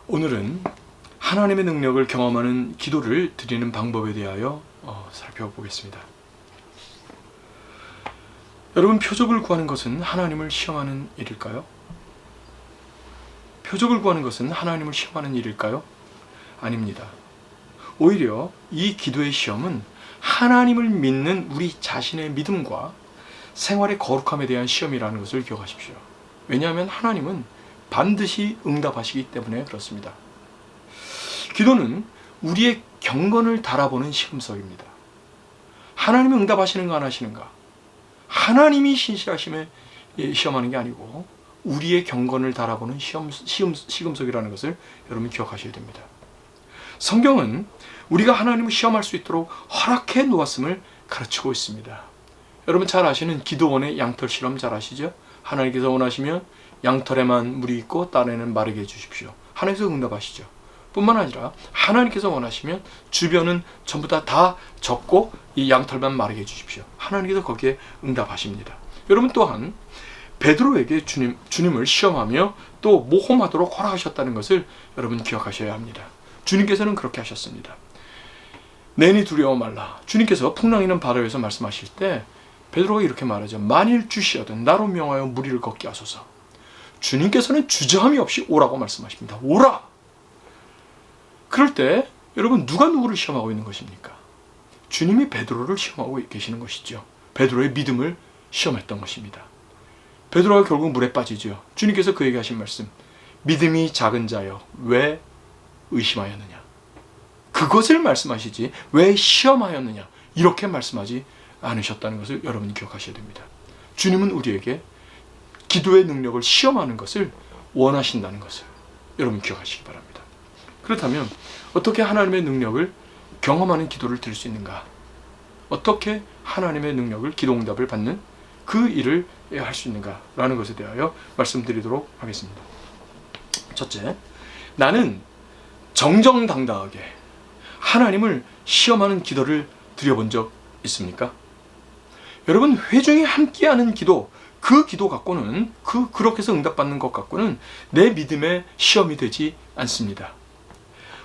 오늘은 하나님의 능력을 경험하는 기도를 드리는 방법에 대하여 살펴보겠습니다. 여러분, 표적을 구하는 것은 하나님을 시험하는 일일까요? 표적을 구하는 것은 하나님을 시험하는 일일까요? 아닙니다. 오히려 이 기도의 시험은 하나님을 믿는 우리 자신의 믿음과 생활의 거룩함에 대한 시험이라는 것을 기억하십시오. 왜냐하면 하나님은 반드시 응답하시기 때문에 그렇습니다. 기도는 우리의 경건을 달아보는 시금석입니다. 하나님이 응답하시는가 안 하시는가? 하나님이 신실하심에 시험하는 게 아니고 우리의 경건을 달아보는 시금석이라는 것을 여러분 기억하셔야 됩니다. 성경은 우리가 하나님을 시험할 수 있도록 허락해 놓았음을 가르치고 있습니다. 여러분 잘 아시는 기도원의 양털 실험 잘 아시죠? 하나님께서 원하시면 양털에만 물이 있고 딴에는 마르게 해주십시오. 하나님께서 응답하시죠. 뿐만 아니라 하나님께서 원하시면 주변은 전부 다 젖고 이 양털만 마르게 해주십시오. 하나님께서 거기에 응답하십니다. 여러분 또한 베드로에게 주님을 시험하며 또 모험하도록 허락하셨다는 것을 여러분 기억하셔야 합니다. 주님께서는 그렇게 하셨습니다. 내니 두려워 말라. 주님께서 풍랑이는 바다에서 말씀하실 때 베드로가 이렇게 말하죠. 만일 주시어든 나로 명하여 무리를 걷게 하소서. 주님께서는 주저함이 없이 오라고 말씀하십니다. 오라! 그럴 때 여러분 누가 누구를 시험하고 있는 것입니까? 주님이 베드로를 시험하고 계시는 것이죠. 베드로의 믿음을 시험했던 것입니다. 베드로가 결국 물에 빠지죠. 주님께서 그에게 하신 말씀, 믿음이 작은 자여 왜 의심하였느냐? 그것을 말씀하시지 왜 시험하였느냐? 이렇게 말씀하지 않으셨다는 것을 여러분이 기억하셔야 됩니다. 주님은 우리에게 기도의 능력을 시험하는 것을 원하신다는 것을 여러분 기억하시기 바랍니다. 그렇다면 어떻게 하나님의 능력을 경험하는 기도를 드릴 수 있는가? 어떻게 하나님의 능력을 기도응답을 받는 그 일을 할 수 있는가라는 것에 대하여 말씀드리도록 하겠습니다. 첫째, 나는 정정당당하게 하나님을 시험하는 기도를 드려본 적 있습니까? 여러분, 회중이 함께하는 기도, 그 기도 갖고는 그렇게 해서 응답받는 것 갖고는 내 믿음의 시험이 되지 않습니다.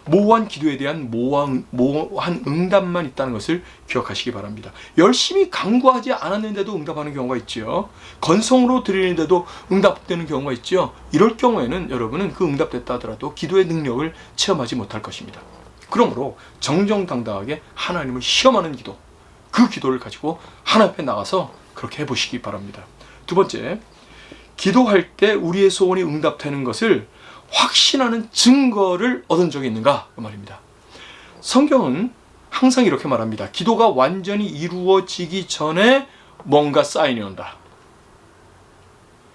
모호한 기도에 대한 모호한 응답만 있다는 것을 기억하시기 바랍니다. 열심히 간구하지 않았는데도 응답하는 경우가 있죠. 건성으로 드리는데도 응답되는 경우가 있죠. 이럴 경우에는 여러분은 그 응답됐다 하더라도 기도의 능력을 체험하지 못할 것입니다. 그러므로 정정당당하게 하나님을 시험하는 기도, 그 기도를 가지고 하나님 앞에 나가서 그렇게 해보시기 바랍니다. 두 번째, 기도할 때 우리의 소원이 응답되는 것을 확신하는 증거를 얻은 적이 있는가? 그 말입니다. 성경은 항상 이렇게 말합니다. 기도가 완전히 이루어지기 전에 뭔가 사인이 온다.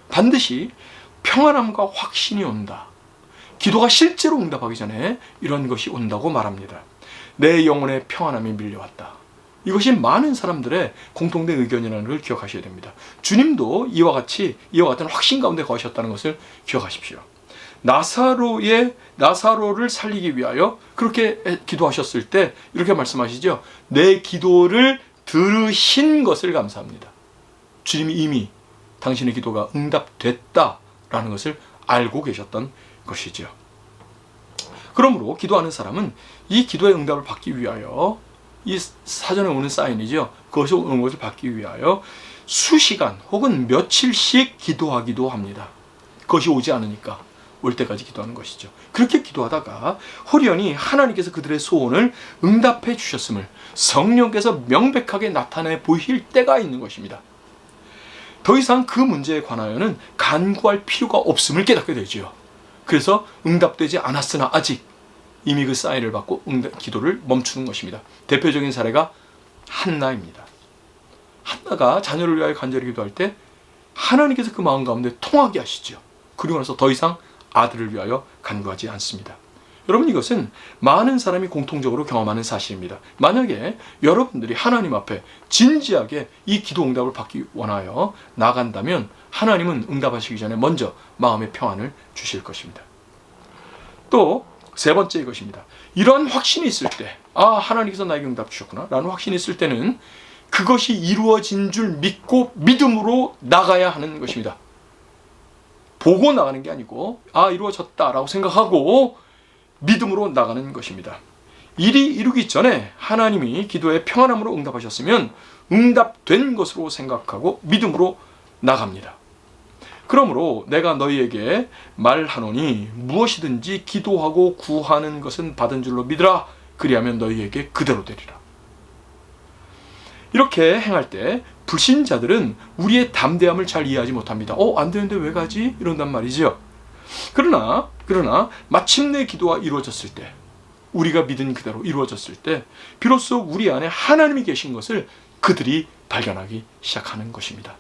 반드시 평안함과 확신이 온다. 기도가 실제로 응답하기 전에 이런 것이 온다고 말합니다. 내 영혼의 평안함이 밀려왔다. 이것이 많은 사람들의 공통된 의견이라는 걸 기억하셔야 됩니다. 주님도 이와 같은 확신 가운데 거하셨다는 것을 기억하십시오. 나사로를 살리기 위하여 그렇게 기도하셨을 때 이렇게 말씀하시죠. 내 기도를 들으신 것을 감사합니다. 주님이 이미 당신의 기도가 응답됐다라는 것을 알고 계셨던 것이죠. 그러므로 기도하는 사람은 이 기도의 응답을 받기 위하여, 이 사전에 오는 사인이죠. 그것이 오는 것을 받기 위하여 수시간 혹은 며칠씩 기도하기도 합니다. 그것이 오지 않으니까 올 때까지 기도하는 것이죠. 그렇게 기도하다가 호련히 하나님께서 그들의 소원을 응답해 주셨음을 성령께서 명백하게 나타내 보일 때가 있는 것입니다. 더 이상 그 문제에 관하여는 간구할 필요가 없음을 깨닫게 되죠. 그래서 응답되지 않았으나 아직 이미 그 사인을 받고 기도를 멈추는 것입니다. 대표적인 사례가 한나입니다. 한나가 자녀를 위하여 간절히 기도할 때 하나님께서 그 마음 가운데 통하게 하시죠. 그리고 나서 더 이상 아들을 위하여 간구하지 않습니다. 여러분, 이것은 많은 사람이 공통적으로 경험하는 사실입니다. 만약에 여러분들이 하나님 앞에 진지하게 이 기도 응답을 받기 원하여 나간다면 하나님은 응답하시기 전에 먼저 마음의 평안을 주실 것입니다. 또 세 번째 이것입니다. 이러한 확신이 있을 때, 하나님께서 나에게 응답 주셨구나 라는 확신이 있을 때는 그것이 이루어진 줄 믿고 믿음으로 나가야 하는 것입니다. 보고 나가는 게 아니고 이루어졌다라고 생각하고 믿음으로 나가는 것입니다. 일이 이루기 전에 하나님이 기도에 평안함으로 응답하셨으면 응답된 것으로 생각하고 믿음으로 나갑니다. 그러므로 내가 너희에게 말하노니 무엇이든지 기도하고 구하는 것은 받은 줄로 믿으라. 그리하면 너희에게 그대로 되리라. 이렇게 행할 때 불신자들은 우리의 담대함을 잘 이해하지 못합니다. 안 되는데 왜 가지? 이런단 말이죠. 그러나 마침내 기도가 이루어졌을 때, 우리가 믿은 그대로 이루어졌을 때 비로소 우리 안에 하나님이 계신 것을 그들이 발견하기 시작하는 것입니다.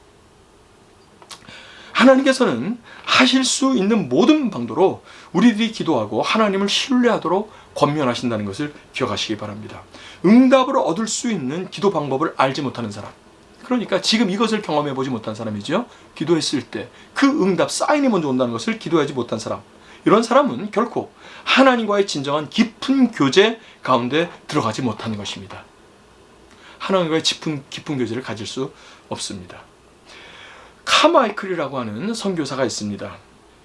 하나님께서는 하실 수 있는 모든 방도로 우리들이 기도하고 하나님을 신뢰하도록 권면하신다는 것을 기억하시기 바랍니다. 응답을 얻을 수 있는 기도 방법을 알지 못하는 사람, 그러니까 지금 이것을 경험해 보지 못한 사람이죠. 기도했을 때 그 응답 사인이 먼저 온다는 것을 기도하지 못한 사람, 이런 사람은 결코 하나님과의 진정한 깊은 교제 가운데 들어가지 못하는 것입니다. 하나님과의 깊은 교제를 가질 수 없습니다. 카마이클이라고 하는 선교사가 있습니다.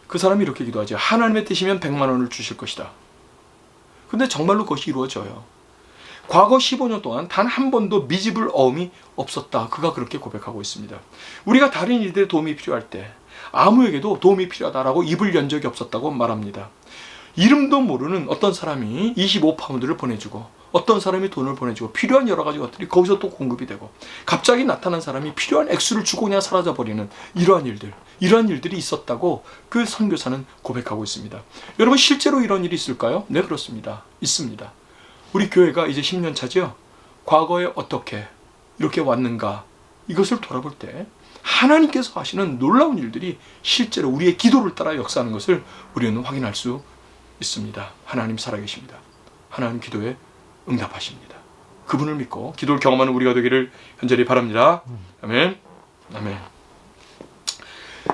그 사람이 이렇게 기도하죠. 하나님의 뜻이면 100만 원을 주실 것이다. 근데 정말로 그것이 이루어져요. 과거 15년 동안 단 한 번도 미집을 어음이 없었다. 그가 그렇게 고백하고 있습니다. 우리가 다른 이들의 도움이 필요할 때 아무에게도 도움이 필요하다라고 입을 연 적이 없었다고 말합니다. 이름도 모르는 어떤 사람이 25파운드를 보내주고 어떤 사람이 돈을 보내주고 필요한 여러 가지 것들이 거기서 또 공급이 되고 갑자기 나타난 사람이 필요한 액수를 주고 그냥 사라져버리는 이러한 일들이 있었다고 그 선교사는 고백하고 있습니다. 여러분, 실제로 이런 일이 있을까요? 네, 그렇습니다. 있습니다. 우리 교회가 이제 10년 차죠. 과거에 어떻게 이렇게 왔는가, 이것을 돌아볼 때 하나님께서 하시는 놀라운 일들이 실제로 우리의 기도를 따라 역사하는 것을 우리는 확인할 수 있습니다. 하나님 살아계십니다. 하나님 기도에 응답하십니다. 그분을 믿고 기도를 경험하는 우리가 되기를 간절히 바랍니다. 아멘. 아멘.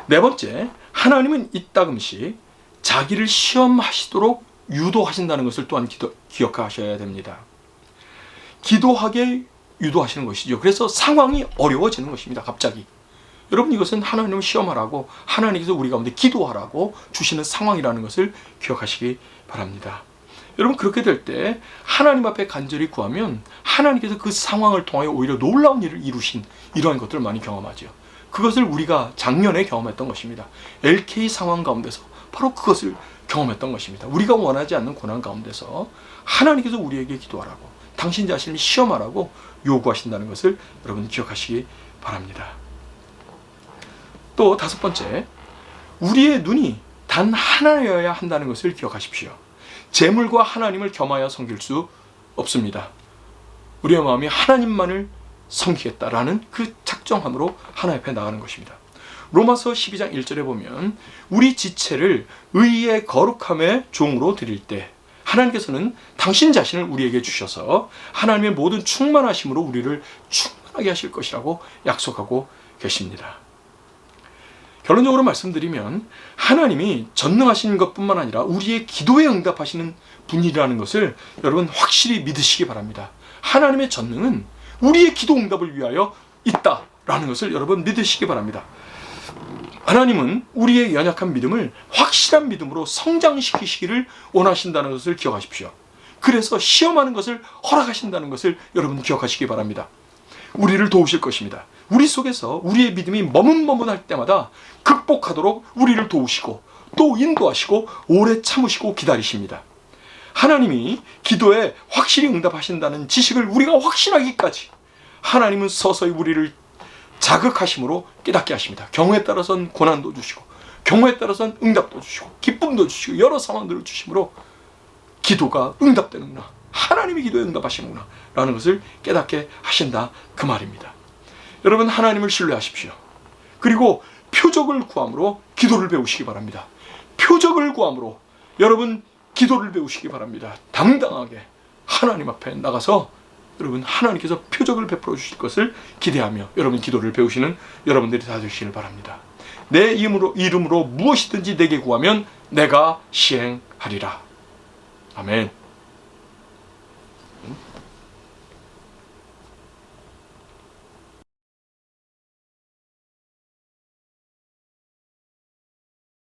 네 번째, 하나님은 이따금씩 자기를 시험하시도록 유도하신다는 것을 또한 기억하셔야 됩니다. 기도하게 유도하시는 것이죠. 그래서 상황이 어려워지는 것입니다. 갑자기. 여러분, 이것은 하나님을 시험하라고, 하나님께서 우리 가운데 기도하라고 주시는 상황이라는 것을 기억하시기 바랍니다. 여러분, 그렇게 될 때 하나님 앞에 간절히 구하면 하나님께서 그 상황을 통하여 오히려 놀라운 일을 이루신 이러한 것들을 많이 경험하죠. 그것을 우리가 작년에 경험했던 것입니다. LK 상황 가운데서 바로 그것을 경험했던 것입니다. 우리가 원하지 않는 고난 가운데서 하나님께서 우리에게 기도하라고, 당신 자신을 시험하라고 요구하신다는 것을 여러분 기억하시기 바랍니다. 또 다섯 번째, 우리의 눈이 단 하나여야 한다는 것을 기억하십시오. 재물과 하나님을 겸하여 섬길 수 없습니다. 우리의 마음이 하나님만을 섬기겠다라는 그 작정함으로 하나님 앞에 나가는 것입니다. 로마서 12장 1절에 보면 우리 지체를 의의 거룩함의 종으로 드릴 때 하나님께서는 당신 자신을 우리에게 주셔서 하나님의 모든 충만하심으로 우리를 충만하게 하실 것이라고 약속하고 계십니다. 결론적으로 말씀드리면 하나님이 전능하신 것뿐만 아니라 우리의 기도에 응답하시는 분이라는 것을 여러분 확실히 믿으시기 바랍니다. 하나님의 전능은 우리의 기도 응답을 위하여 있다라는 것을 여러분 믿으시기 바랍니다. 하나님은 우리의 연약한 믿음을 확실한 믿음으로 성장시키시기를 원하신다는 것을 기억하십시오. 그래서 시험하는 것을 허락하신다는 것을 여러분 기억하시기 바랍니다. 우리를 도우실 것입니다. 우리 속에서 우리의 믿음이 머뭇머뭇할 때마다 극복하도록 우리를 도우시고 또 인도하시고 오래 참으시고 기다리십니다. 하나님이 기도에 확실히 응답하신다는 지식을 우리가 확신하기까지 하나님은 서서히 우리를 자극하심으로 깨닫게 하십니다. 경우에 따라서는 고난도 주시고 경우에 따라서는 응답도 주시고 기쁨도 주시고 여러 상황들을 주심으로 기도가 응답되는구나, 하나님이 기도에 응답하시는구나 라는 것을 깨닫게 하신다, 그 말입니다. 여러분, 하나님을 신뢰하십시오. 그리고 표적을 구함으로 기도를 배우시기 바랍니다. 표적을 구함으로 여러분 기도를 배우시기 바랍니다. 당당하게 하나님 앞에 나가서 여러분 하나님께서 표적을 베풀어 주실 것을 기대하며 여러분 기도를 배우시는 여러분들이 다 되시길 바랍니다. 내 이름으로 무엇이든지 내게 구하면 내가 시행하리라. 아멘.